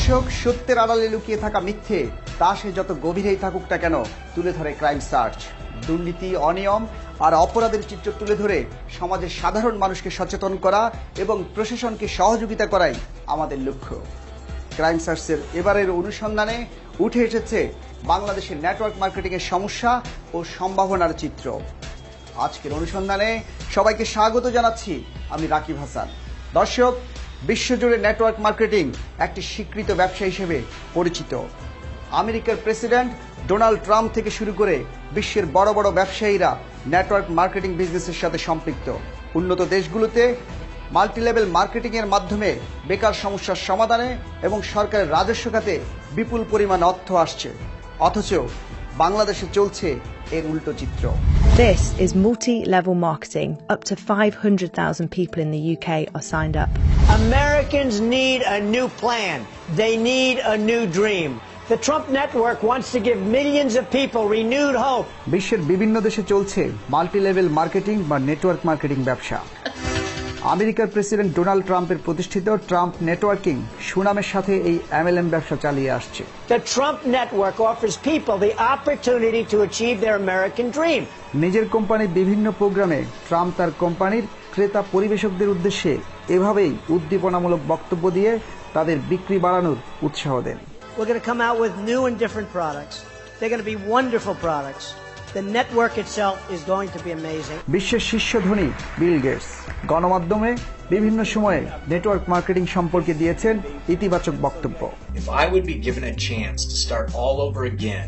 দর্শক, সত্যের আড়ালে লুকিয়ে থাকা মিথ্যে তা সে যত গভীরেই থাকুক না কেন তুলে ধরে ক্রাইম সার্চ। দুর্নীতি, অনিয়ম আর অপরাধের চিত্র তুলে ধরে সমাজের সাধারণ মানুষকে সচেতন করা এবং প্রশাসনকে সহযোগিতা করাই আমাদের লক্ষ্য। ক্রাইম সার্চের এবারের অনুসন্ধানে উঠে এসেছে বাংলাদেশের নেটওয়ার্ক মার্কেটিংয়ের সমস্যা ও সম্ভাবনার চিত্র। আজকের অনুসন্ধানে সবাইকে স্বাগত জানাচ্ছি, আমি রাকিব হাসান। দর্শক, বিশ্বজুড়ে নেটওয়ার্ক মার্কেটিং একটি স্বীকৃত ব্যবসা হিসেবে পরিচিত। আমেরিকার প্রেসিডেন্ট ডোনাল্ড ট্রাম্প থেকে শুরু করে বিশ্বের বড় বড় ব্যবসায়ীরা নেটওয়ার্ক মার্কেটিং বিজনেসের সাথে সম্পৃক্ত। উন্নত দেশগুলোতে মাল্টিলেভেল মার্কেটিং এর মাধ্যমে বেকার সমস্যার সমাধানে এবং সরকারের রাজস্ব খাতে বিপুল পরিমাণ অর্থ আসছে, অথচ বাংলাদেশে চলছে এর উল্টো চিত্র। This is multi-level marketing. Up to 500,000 people in the UK are signed up. Americans need a new plan. They need a new dream. The Trump network wants to give millions of people renewed hope. বিশ্বের বিভিন্ন দেশে চলছে multilevel marketing বা network marketing ব্যবসা। আমেরিকার president Donald ট্রাম্পের প্রতিষ্ঠিত Trump networking সুনামের সাথে এই MLM ব্যবসা চালিয়ে আসছে। The Trump network offers people the opportunity to achieve their American dream. নিজের কোম্পানির বিভিন্ন প্রোগ্রামে ট্রাম্প তার কোম্পানির ক্রেতা পরিবেশকদের উদ্দেশ্যে এভাবেই উদ্দীপনামূলক বক্তব্য দিয়ে তাদের বিক্রি বাড়ানোর উৎসাহ দেন। We're going to come out with new and different products. They're going to be wonderful products. The network itself is going to be amazing. বিশ্বের শীর্ষ ধনী বিল গেটস গণমাধ্যমে বিভিন্ন সময়ে নেটওয়ার্ক মার্কেটিং সম্পর্কে দিয়েছেন ইতিবাচক বক্তব্য। If I would be given a chance to start all over again,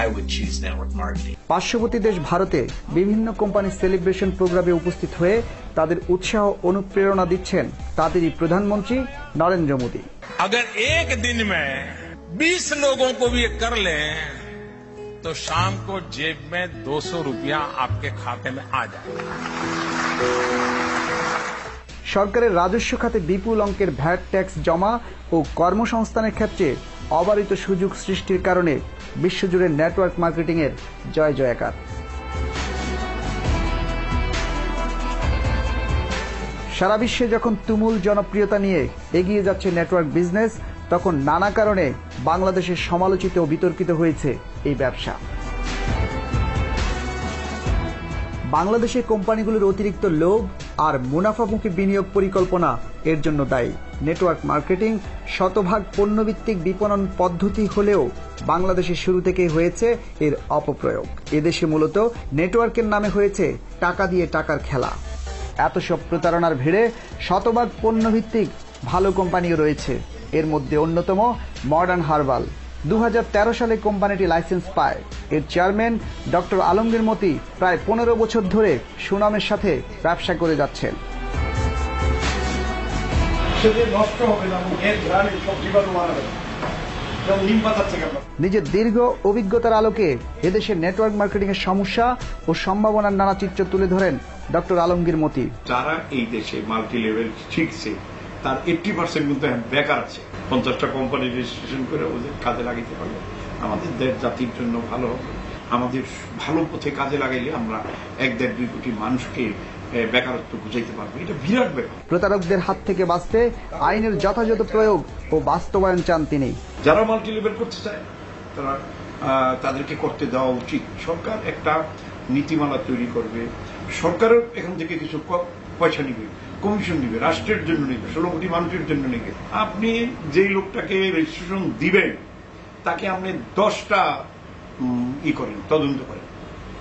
I would choose network marketing. পার্শ্ববর্তী দেশ ভারতে বিভিন্ন কোম্পানির সেলিব্রেশন প্রোগ্রামে উপস্থিত হয়ে তাদের উৎসাহ অনুপ্রেরণা দিচ্ছেন তাদেরই প্রধানমন্ত্রী নরেন্দ্র মোদী। अगर एक दिन में 20 लोगों को भी कर लें तो शाम को जेब में 200 रुपया आपके खाते में आ जाए। সরকারের রাজস্ব খাতে বিপুল অঙ্কের ভ্যাট ট্যাক্স জমা ও কর্মসংস্থানের ক্ষেত্রে অবারিত সুযোগ সৃষ্টির কারণে বিশ্বজুড়ে নেটওয়ার্ক মার্কেটিং এর জয় জয়কার। সারা বিশ্বে যখন তুমুল জনপ্রিয়তা নিয়ে এগিয়ে যাচ্ছে নেটওয়ার্ক বিজনেস, তখন নানা কারণে বাংলাদেশের সমালোচিত ও বিতর্কিত হয়েছে এই ব্যবসা। বাংলাদেশের কোম্পানিগুলোর অতিরিক্ত লোভ আর মুনাফামুখী বিনিয়োগ পরিকল্পনা এর জন্য দায়ী। নেটওয়ার্ক মার্কেটিং শতভাগ পণ্যভিত্তিক বিপণন পদ্ধতি হলেও বাংলাদেশে শুরু থেকেই হয়েছে এর অপপ্রয়োগ। এদেশে মূলত নেটওয়ার্কের নামে হয়েছে টাকা দিয়ে টাকার খেলা। এত সব প্রতারণার ভিড়ে শতভাগ পণ্যভিত্তিক ভালো কোম্পানিও রয়েছে। এর মধ্যে অন্যতম মডার্ন হার্বাল। 2013 সালে কোম্পানিটি লাইসেন্স পায়। এর চেয়ারম্যান ডক্টর আলমগীর মতি প্রায় 15 বছর ধরে সুনামের সাথে ব্যবসা করে যাচ্ছেন। নিজের দীর্ঘ অভিজ্ঞতার আলোকে এদেশের নেটওয়ার্ক মার্কেটিং এর সমস্যা ও সম্ভাবনার নানা চিত্র তুলে ধরেন ডক্টর আলমগীর মতি। যারা এই দেশে মাল্টি লেভেল শিখছে তার 80% কিন্তু বেকার আছে। 50টা কোম্পানি রেজিস্ট্রেশন করে ওদের কাজে লাগাইতে পারলে আমাদের দেশ জাতির জন্য ভালো হবে। আমাদের ভালো পথে কাজে লাগাইলে আমরা 1-2 কোটি মানুষকে বেকারত্ব বুঝাইতে পারবো। এটা বিরাট ব্যাপার। প্রতারকদের হাত থেকে বাঁচতে আইনের যথাযথ প্রয়োগ ও বাস্তবায়ন চান তিনি। যারা মাল্টি লেভেল করতে চায় তারা তাদেরকে করতে দেওয়া উচিত। সরকার একটা নীতিমালা তৈরি করবে, সরকারের এখান থেকে কিছু পয়সা নিবে, কমিশন নিবে, রাষ্ট্রের জন্য নিবে, 16 কোটি মানুষের জন্য নিবে। আপনি যেই লোকটাকে রেজিস্ট্রেশন দিবেন তাকে আপনি 10টা করেন, তদন্ত করেন,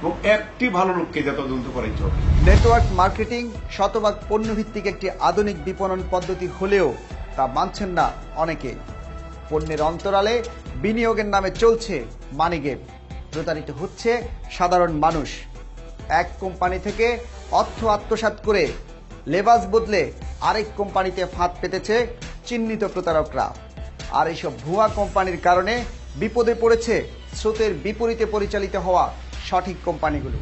এবং একটি ভালো লোককে যা তদন্ত করাইতে হবে। নেটওয়ার্ক মার্কেটিং শতভাগ পণ্যভিত্তিক একটি আধুনিক বিপণন পদ্ধতি হলেও তা মানছেন না অনেকে। পণ্যের অন্তরালে বিনিয়োগের নামে চলছে মানি গেম। প্রতারিত হচ্ছে সাধারণ মানুষ। এক কোম্পানি থেকে অর্থ আত্মসাৎ করে লেবাস বদলে আরেক কোম্পানিতে ফাঁদ পেতেছে চিহ্নিত প্রতারকরা। আর এইসব ভুয়া কোম্পানির কারণে বিপদে পড়েছে স্রোতের বিপরীতে পরিচালিত হওয়া সঠিক কোম্পানিগুলো।